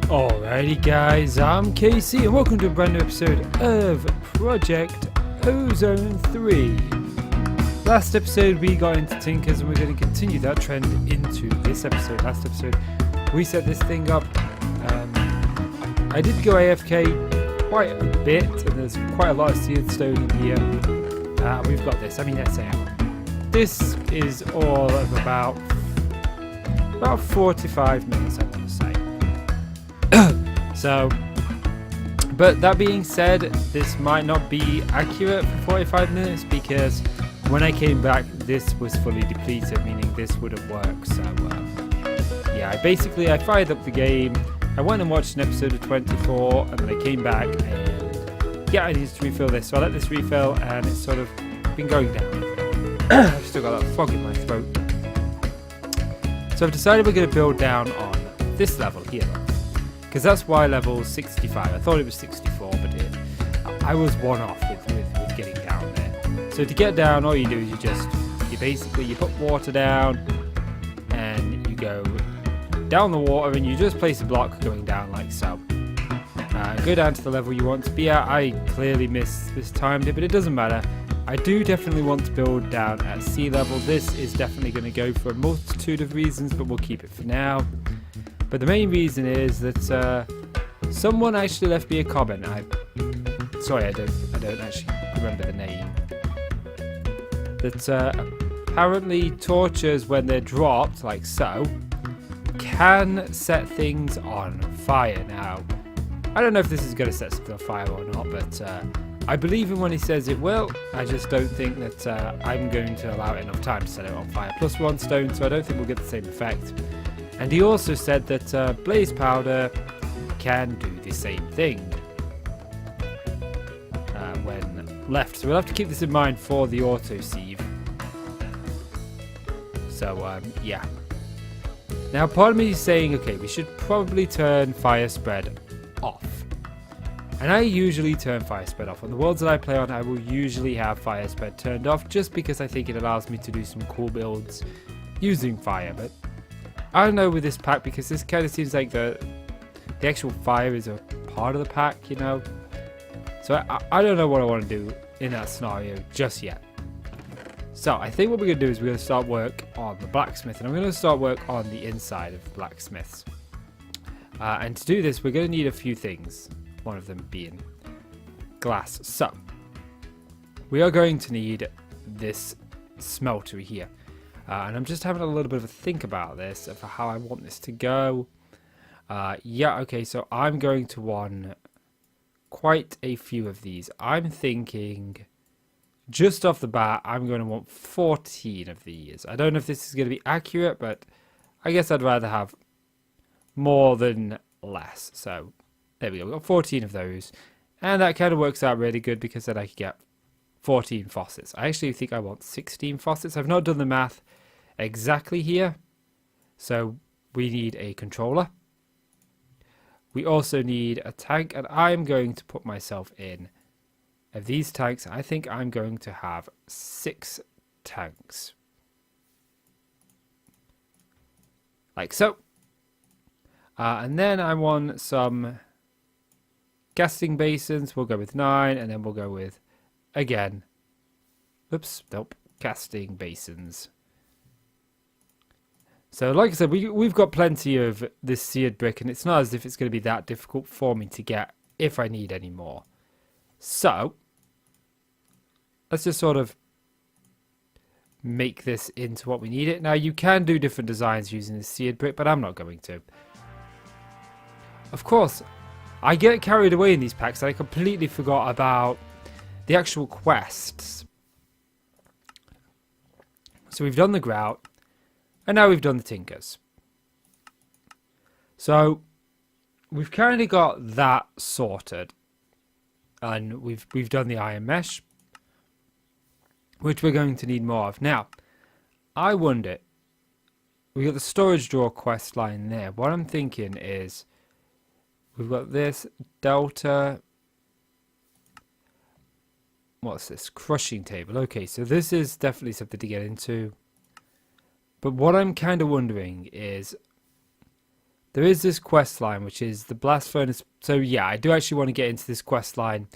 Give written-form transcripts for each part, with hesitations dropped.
Alrighty guys, I'm KC and welcome to a brand new episode of Project Ozone 3. Last episode we got into Tinkers and we're going to continue that trend into this episode. Last episode we set this thing up. I did go AFK quite a bit and there's quite a lot of seared stone in here. We've got this, this is all of about 45 minutes I want to say. So, but that being said, this might not be accurate for 45 minutes because when I came back this was fully depleted, meaning this wouldn't work. So yeah, I fired up the game, I went and watched an episode of 24 and then I came back and yeah, I needed to refill this, so I let this refill and it's sort of been going down. I've still got that fog in my throat. So I've decided we're going to build down on this level here, because that's why level 65. I thought it was 64, but I was one off with getting down there. So to get down, all you do is you put water down and you go down the water and you just place a block going down like so. Go down to the level you want to be at. I clearly mistimed it, but it doesn't matter. I do definitely want to build down at sea level. This is definitely going to go for a multitude of reasons, but we'll keep it for now. But the main reason is that someone actually left me a comment. Sorry, I don't actually remember the name. That apparently torches, when they're dropped like so, can set things on fire. Now, I don't know if this is going to set something on fire or not, but I believe him when he says it will. I just don't think that I'm going to allow it enough time to set it on fire. Plus 1 stone, so I don't think we'll get the same effect. And he also said that blaze powder can do the same thing when left. So we'll have to keep this in mind for the auto sieve. So yeah. Now part of me is saying, okay, we should probably turn fire spread off. And I usually turn fire spread off. On the worlds that I play on, I will usually have fire spread turned off just because I think it allows me to do some cool builds using fire. But I don't know with this pack, because this kind of seems like the actual fire is a part of the pack, you know. So I don't know what I want to do in that scenario just yet. So I think what we're going to do is we're going to start work on the blacksmith, and I'm going to start work on the inside of blacksmiths. And to do this, we're going to need a few things. One of them being glass. So we are going to need this smeltery here. And I'm just having a little bit of a think about this, of how I want this to go. Yeah, okay, so I'm going to want quite a few of these. I'm thinking, just off the bat, I'm going to want 14 of these. I don't know if this is going to be accurate, but I guess I'd rather have more than less. So there we go, we've got 14 of those. And that kind of works out really good, because then I could get 14 faucets. I actually think I want 16 faucets. I've not done the math exactly here. So we need a controller. We also need a tank, and I'm going to put myself in of these tanks. I think I'm going to have 6 tanks. Like so. And then I want some casting basins. We'll go with 9, and then we'll go with, again, casting basins. So like I said, we've got plenty of this seared brick, and it's not as if it's going to be that difficult for me to get if I need any more. So let's just sort of make this into what we need it. Now you can do different designs using this seared brick, but I'm not going to. Of course, I get carried away in these packs, and I completely forgot about the actual quests. So we've done the grout. And now we've done the tinkers. So we've kind of got that sorted. And we've done the iron mesh, which we're going to need more of. Now, I wonder, we got the storage drawer quest line there. What I'm thinking is, we've got this delta. What's this? Crushing table. Okay, so this is definitely something to get into. But what I'm kind of wondering is, there is this quest line, which is the blast furnace. So yeah, I do actually want to get into this quest line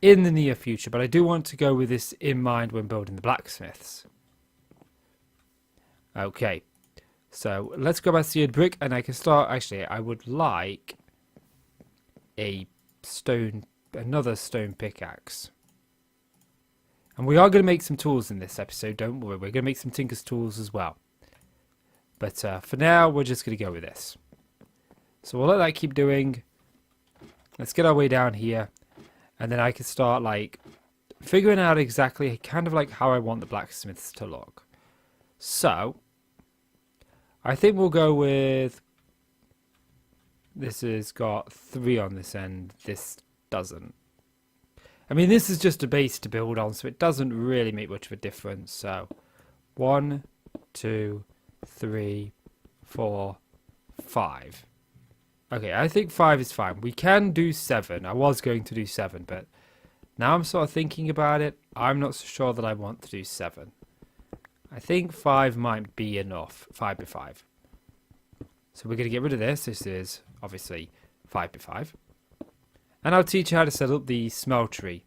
in the near future, but I do want to go with this in mind when building the blacksmiths. Okay, so let's go back to seared brick, and I can start. Actually, I would like another stone pickaxe. And we are going to make some tools in this episode, don't worry. We're going to make some tinker's tools as well. But for now, we're just going to go with this. So we'll let that keep doing. Let's get our way down here. And then I can start like figuring out exactly kind of like how I want the blacksmiths to look. So I think we'll go with, this has got 3 on this end. This doesn't. I mean, this is just a base to build on, so it doesn't really make much of a difference. So 1, 2, 3, 4, 5. Okay, I think 5 is fine. We can do 7. I was going to do 7, but now I'm sort of thinking about it. I'm not so sure that I want to do 7. I think 5 might be enough. 5 by 5. So we're going to get rid of this. This is obviously 5 by 5. And I'll teach you how to set up the smeltery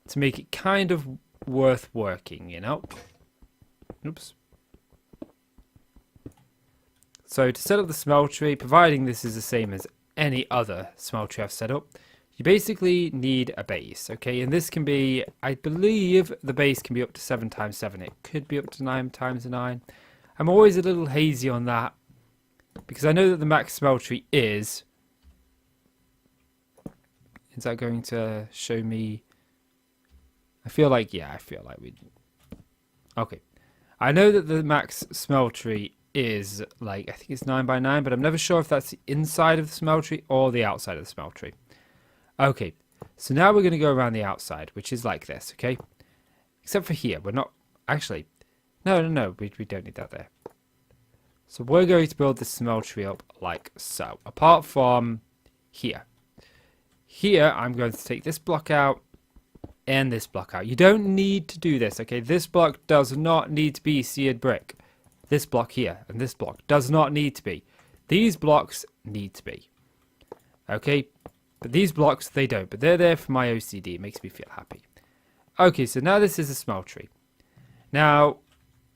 to make it kind of worth working, you know? Oops. So to set up the smeltery, providing this is the same as any other smeltery I've set up, you basically need a base, okay? And this can be, I believe the base can be up to 7 times 7. It could be up to 9 times 9. I'm always a little hazy on that because I know that the max smeltery is... Is that going to show me? I feel like, yeah, we... Okay. I know that the max smeltery is like, I think it's 9 by 9, but I'm never sure if that's the inside of the smeltery or the outside of the smeltery. Okay. So now we're going to go around the outside, which is like this, okay? Except for here. We're not... Actually, no. We don't need that there. So we're going to build the smeltery up like so. Apart from here. Here, I'm going to take this block out and this block out. You don't need to do this, okay? This block does not need to be seared brick. This block here and this block does not need to be. These blocks need to be. Okay? But these blocks, they don't. But they're there for my OCD. It makes me feel happy. Okay, so now this is a smeltery. Now,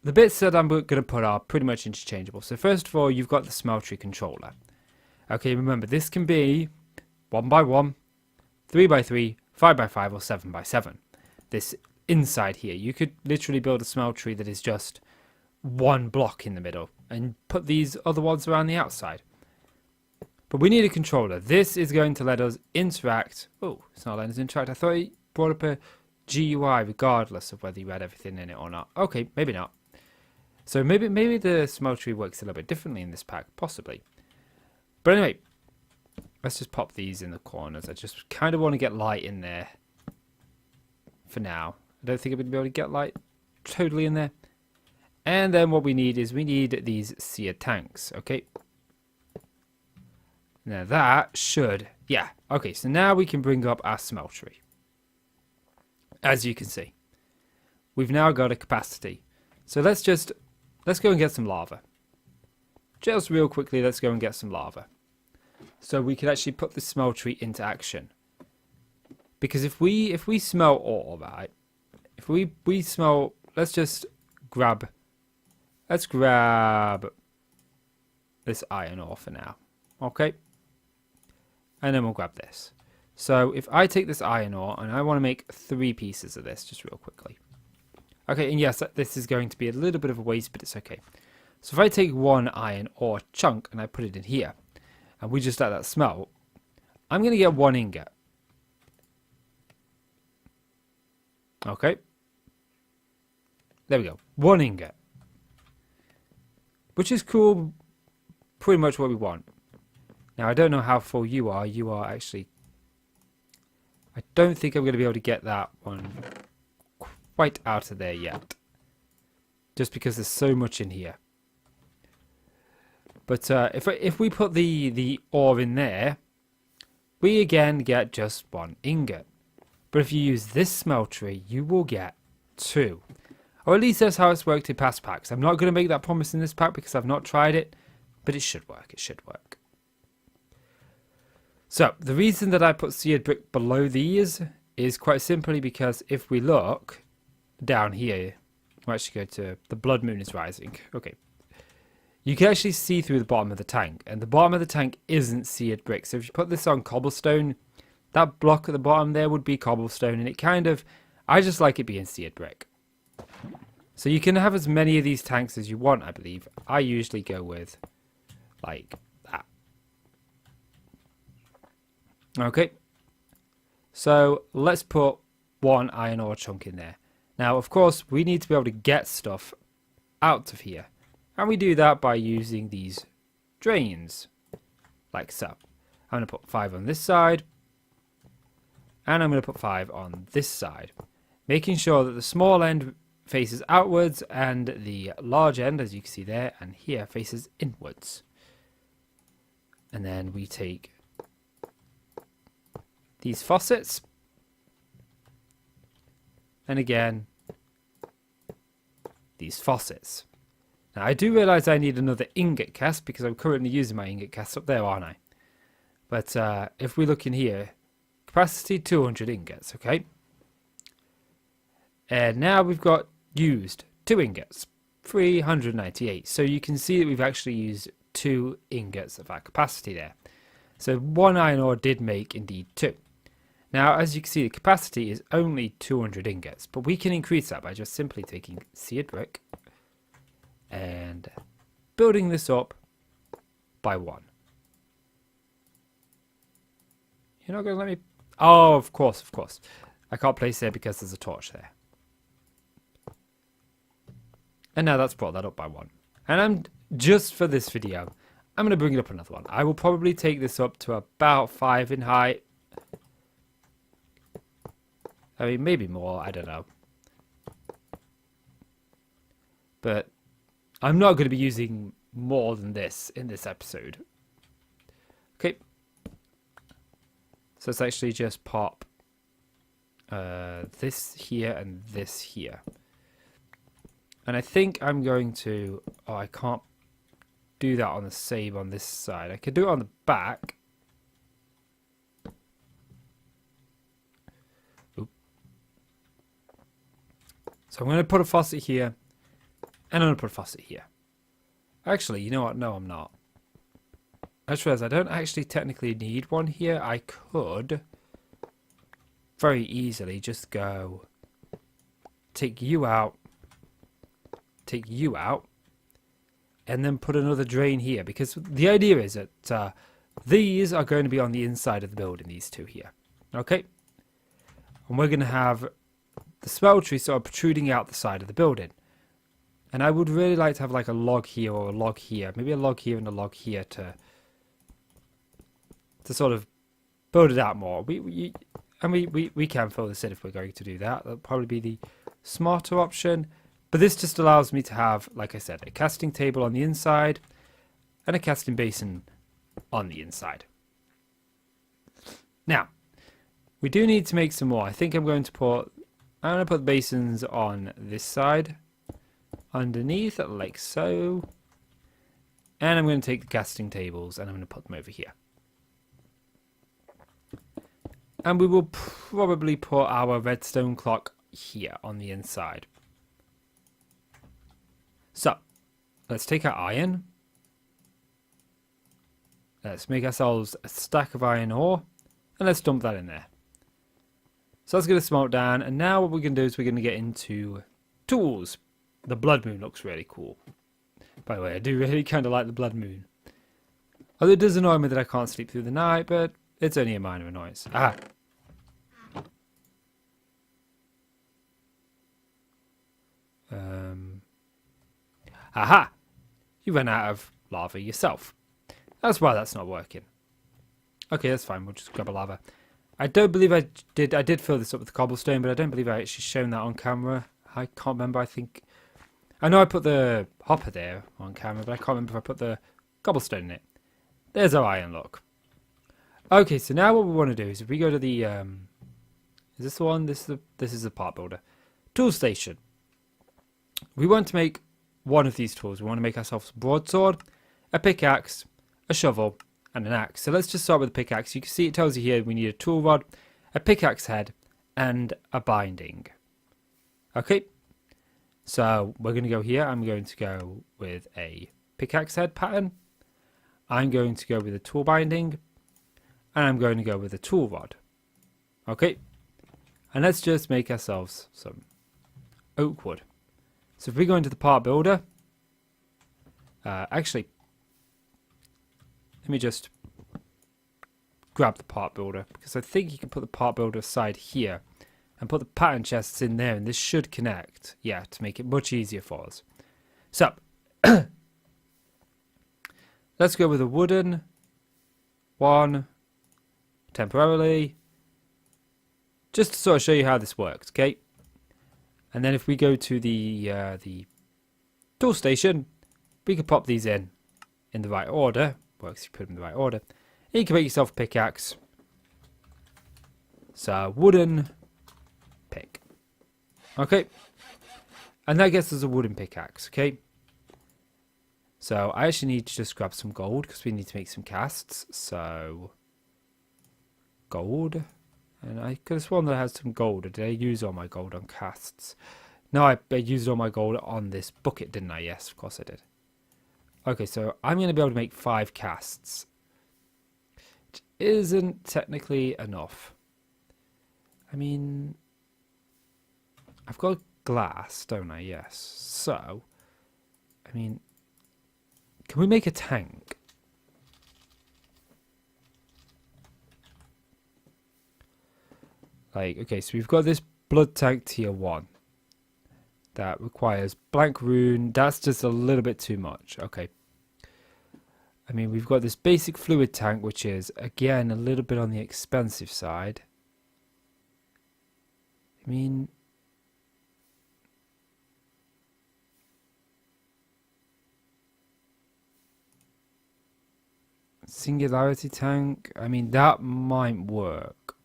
the bits that I'm going to put are pretty much interchangeable. So first of all, you've got the smeltery controller. Okay, remember, this can be 1 by 1. 3 by 3, 5 by 5, or 7 by 7. This inside here, you could literally build a smeltery that is just 1 block in the middle and put these other ones around the outside. But we need a controller. This is going to let us interact. Oh, it's not letting us interact. I thought it brought up a GUI regardless of whether you had everything in it or not. Okay, maybe not. So maybe the smeltery works a little bit differently in this pack, possibly. But anyway, let's just pop these in the corners. I just kind of want to get light in there for now. I don't think I'm going to be able to get light totally in there. And then what we need is these seared tanks, okay? Now that should, yeah. Okay, so now we can bring up our smeltery. As you can see, we've now got a capacity. So let's go and get some lava. Just real quickly, let's go and get some lava. So we can actually put the smeltery into action. Because if we smelt ore, right? If we smelt, let's grab this iron ore for now. Okay? And then we'll grab this. So if I take this iron ore and I want to make 3 pieces of this, just real quickly. Okay, and yes, this is going to be a little bit of a waste, but it's okay. So if I take 1 iron ore chunk and I put it in here, and we just let that smelt, I'm going to get 1 ingot. Okay. There we go. 1 ingot. Which is cool. Pretty much what we want. Now, I don't know how full you are. You are actually... I don't think I'm going to be able to get that one quite out of there yet. Just because there's so much in here. But if we put the ore in there, we again get just 1 ingot. But if you use this smeltery, you will get 2. Or at least that's how it's worked in past packs. I'm not going to make that promise in this pack because I've not tried it, but it should work. It should work. So the reason that I put seared brick below these is quite simply because if we look down here, we'll actually go to the blood moon is rising. Okay. You can actually see through the bottom of the tank, and the bottom of the tank isn't seared brick. So if you put this on cobblestone, that block at the bottom there would be cobblestone, and it kind of, I just like it being seared brick. So you can have as many of these tanks as you want, I believe. I usually go with like that. Okay. So let's put one iron ore chunk in there. Now, of course, we need to be able to get stuff out of here. And we do that by using these drains, like so. I'm going to put 5 on this side, and I'm going to put 5 on this side, making sure that the small end faces outwards and the large end, as you can see there and here, faces inwards. And then we take these faucets, and again, these faucets. Now, I do realise I need another ingot cast because I'm currently using my ingot cast up there, aren't I? But if we look in here, capacity 200 ingots, okay? And now we've got used 2 ingots, 398. So you can see that we've actually used 2 ingots of our capacity there. So 1 iron ore did make indeed 2. Now, as you can see, the capacity is only 200 ingots, but we can increase that by just simply taking seared brick and building this up by 1. You're not going to let me... Oh, of course, of course. I can't place there because there's a torch there. And now that's brought that up by 1. And I'm just for this video, I'm going to bring it up another one. I will probably take this up to about 5 in height. I mean, maybe more, I don't know. But I'm not going to be using more than this in this episode. Okay. So let's actually just pop this here and this here. And I think I'm going to... Oh, I can't do that on the same on this side. I could do it on the back. Oop. So I'm going to put a faucet here. And I'm going to put a faucet here. Actually, you know what? No, I'm not. I just realized I don't actually technically need one here. I could very easily just go take you out, and then put another drain here. Because the idea is that these are going to be on the inside of the building, these two here. Okay? And we're going to have the smeltery sort of protruding out the side of the building. And I would really like to have like a log here or a log here. Maybe a log here and a log here to sort of build it out more. We can fill this in if we're going to do that. That'll probably be the smarter option. But this just allows me to have, like I said, a casting table on the inside and a casting basin on the inside. Now, we do need to make some more. I think I'm going to put the basins on this side underneath, like so. And I'm going to take the casting tables and I'm going to put them over here. And we will probably put our redstone clock here on the inside. So, let's take our iron. Let's make ourselves a stack of iron ore. And let's dump that in there. So that's going to smelt down. And now what we're going to do is we're going to get into tools. The blood moon looks really cool. By the way, I do really kind of like the blood moon. Although it does annoy me that I can't sleep through the night, but it's only a minor annoyance. Ah. Aha! You ran out of lava yourself. That's why that's not working. Okay, that's fine. We'll just grab a lava. I don't believe I did fill this up with cobblestone, but I don't believe I actually shown that on camera. I can't remember. I know I put the hopper there on camera, but I can't remember if I put the cobblestone in it. There's our iron, look. Okay, so now what we want to do is if we go to the is this the one? This is the part builder. Tool station. We want to make one of these tools. We want to make ourselves a broadsword, a pickaxe, a shovel, and an axe. So let's just start with the pickaxe. You can see it tells you here we need a tool rod, a pickaxe head, and a binding. Okay, so we're going to go here. I'm going to go with a pickaxe head pattern. I'm going to go with a tool binding, and I'm going to go with a tool rod. Okay, and let's just make ourselves some oak wood. So if we go into the part builder, actually, let me just grab the part builder, because I think you can put the part builder aside here and put the pattern chests in there, and this should connect, yeah, to make it much easier for us. So let's go with a wooden one temporarily, just to sort of show you how this works. Okay, and then if we go to the tool station, we can pop these in the right order. Works if you put them in the right order. And you can make yourself a pickaxe. So wooden pick. Okay, and that gets us a wooden pickaxe. Okay, so I actually need to just grab some gold because we need to make some casts. So gold, and I could have sworn that I had some gold. Or did I use all my gold on casts? No, I used all my gold on this bucket, didn't I? Yes, of course I did. Okay, so I'm going to be able to make 5 casts, which isn't technically enough. I mean, I've got glass, don't I? Yes. So, I mean, can we make a tank? Like, okay, so we've got this blood tank tier 1. That requires blank rune. That's just a little bit too much. Okay. I mean, we've got this basic fluid tank, which is, again, a little bit on the expensive side. I mean, singularity tank. I mean, that might work.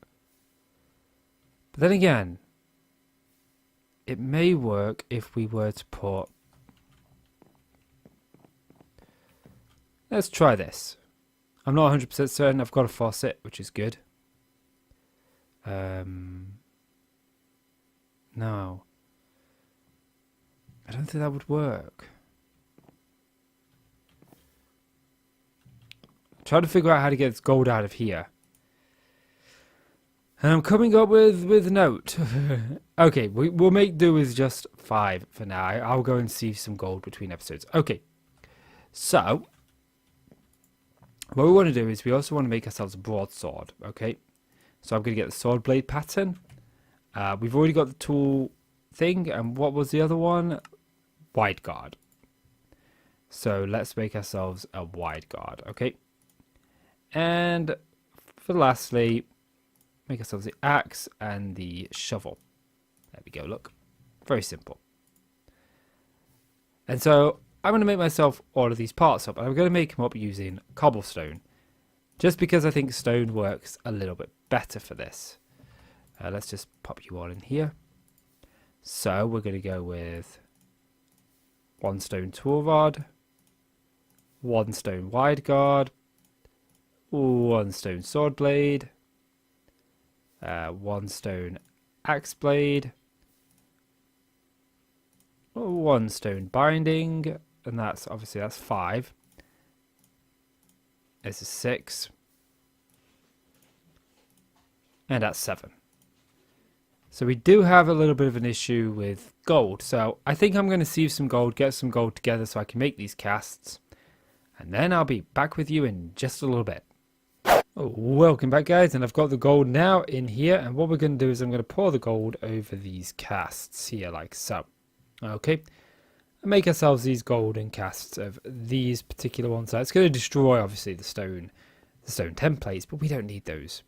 But then again, it may work if we were to put... Let's try this. I'm not 100% certain. I've got a faucet, which is good. No. I don't think that would work. I'm trying to figure out how to get this gold out of here. And I'm coming up with a note. Okay, we'll make do with just 5 for now. I'll go and see some gold between episodes. Okay, so what we want to do is we also want to make ourselves a broadsword. Okay, so I'm going to get the sword blade pattern. We've already got the tool thing, and what was the other one? Wide guard. So let's make ourselves a wide guard. Okay, and for lastly, make ourselves the axe and the shovel. There we go, look. Very simple. And so I'm going to make myself all of these parts up. And I'm going to make them up using cobblestone. Just because I think stone works a little bit better for this. Let's just pop you all in here. So we're going to go with 1 stone tool rod, 1 stone wide guard, 1 stone sword blade, 1 stone axe blade, 1 stone binding, and that's 5. This is 6, and that's 7. So we do have a little bit of an issue with gold. So I think I'm going to save some gold, get some gold together so I can make these casts, and then I'll be back with you in just a little bit. Oh, welcome back, guys, and I've got the gold now in here, and what we're going to do is I'm going to pour the gold over these casts here like so. Okay, and make ourselves these golden casts of these particular ones. So it's going to destroy obviously the stone templates, but we don't need those.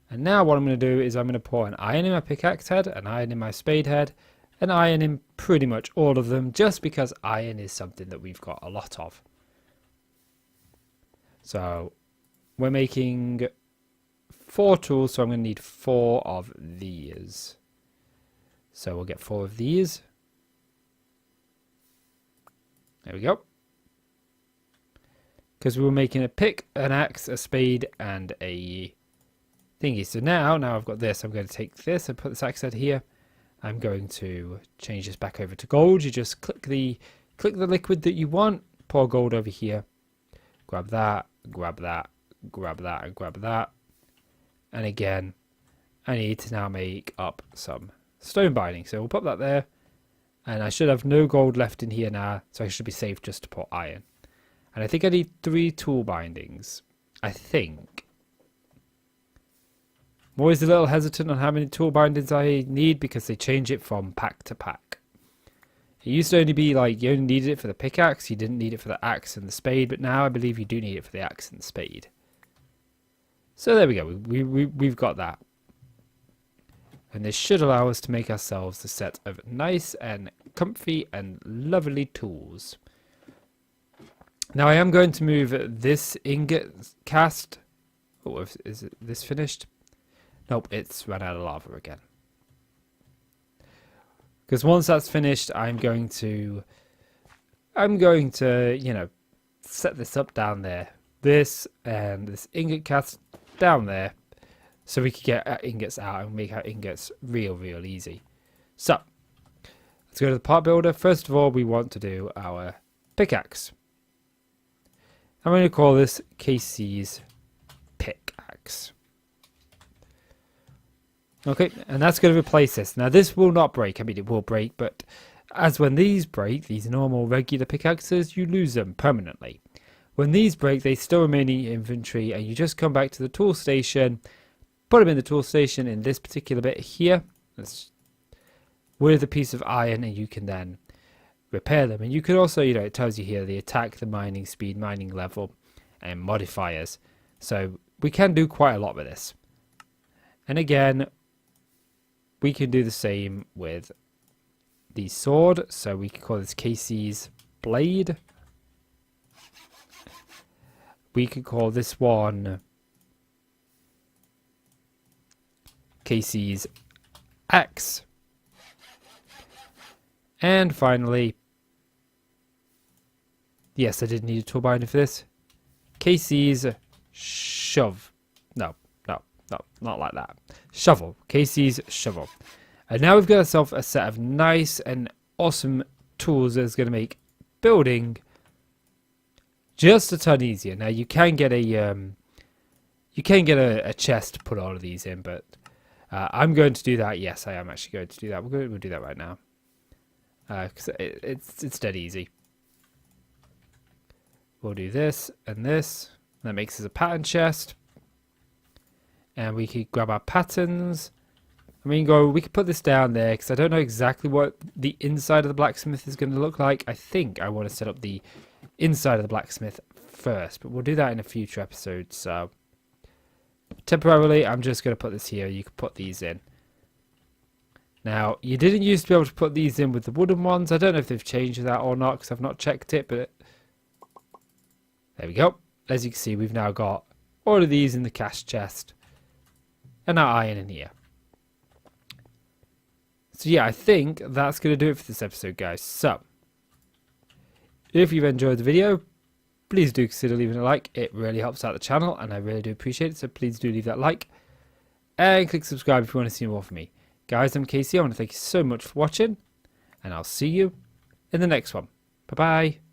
And now what I'm going to do is I'm going to pour an iron in my pickaxe head, an iron in my spade head, an iron in pretty much all of them, just because iron is something that we've got a lot of. So we're making 4 tools, so I'm going to need 4 of these. So we'll get 4 of these. There we go. because we were making a pick, an axe, a spade, and a thingy. So now I've got this. I'm going to take this and put this axe out here. I'm going to change this back over to gold. You just click the liquid that you want, pour gold over here, grab that, grab that, grab that, and grab that. And again, I need to now make up some stone binding. So we'll pop that there. And I should have no gold left in here now, so I should be safe just to put iron. And I think I need 3 tool bindings. I think. I'm always a little hesitant on how many tool bindings I need because they change it from pack to pack. It used to only be like you only needed it for the pickaxe, you didn't need it for the axe and the spade, but now I believe you do need it for the axe and the spade. So there we go, we've got that. And this should allow us to make ourselves a set of nice and comfy and lovely tools. Now I am going to move this ingot cast. Oh, is this finished? Nope, it's run out of lava again. Because once that's finished, I'm going to, you know, set this up down there. This and this ingot cast down there. So we can get our ingots out and make our ingots real easy. So, let's go to the part builder. First of all, we want to do our pickaxe. I'm going to call this Casey's pickaxe. Okay, and that's going to replace this. Now, this will not break. I mean, it will break, but as when these break, these normal regular pickaxes, you lose them permanently. When these break, they still remain in your inventory, and you just come back to the tool station, put them in the tool station in this particular bit here with a piece of iron, and you can then repair them. And you can also, you know, it tells you here the attack, the mining speed, mining level, and modifiers. So we can do quite a lot with this. And again, we can do the same with the sword. So we can call this Casey's blade. We could call this one Casey's axe. And finally, yes, I did need a tool binder for this. Casey's shove. No, not like that. Shovel. Casey's shovel. And now we've got ourselves a set of nice and awesome tools that's going to make building just a ton easier. Now you can get a chest to put all of these in, but I'm going to do that. Yes, I am actually going to do that. We'll do that right now. Because it's dead easy. We'll do this and this. That makes us a pattern chest. And we can grab our patterns. We can put this down there because I don't know exactly what the inside of the blacksmith is going to look like. I think I want to set up the inside of the blacksmith first, but we'll do that in a future episode. So temporarily, I'm just going to put this here. You can put these in. Now, you didn't used to be able to put these in with the wooden ones. I don't know if they've changed that or not because I've not checked it, but there we go. As you can see, we've now got all of these in the cash chest and our iron in here. So yeah, I think that's going to do it for this episode, guys. So, if you've enjoyed the video, please do consider leaving a like. It really helps out the channel, and I really do appreciate it. So please do leave that like. And click subscribe if you want to see more from me. Guys, I'm Casey. I want to thank you so much for watching, and I'll see you in the next one. Bye-bye.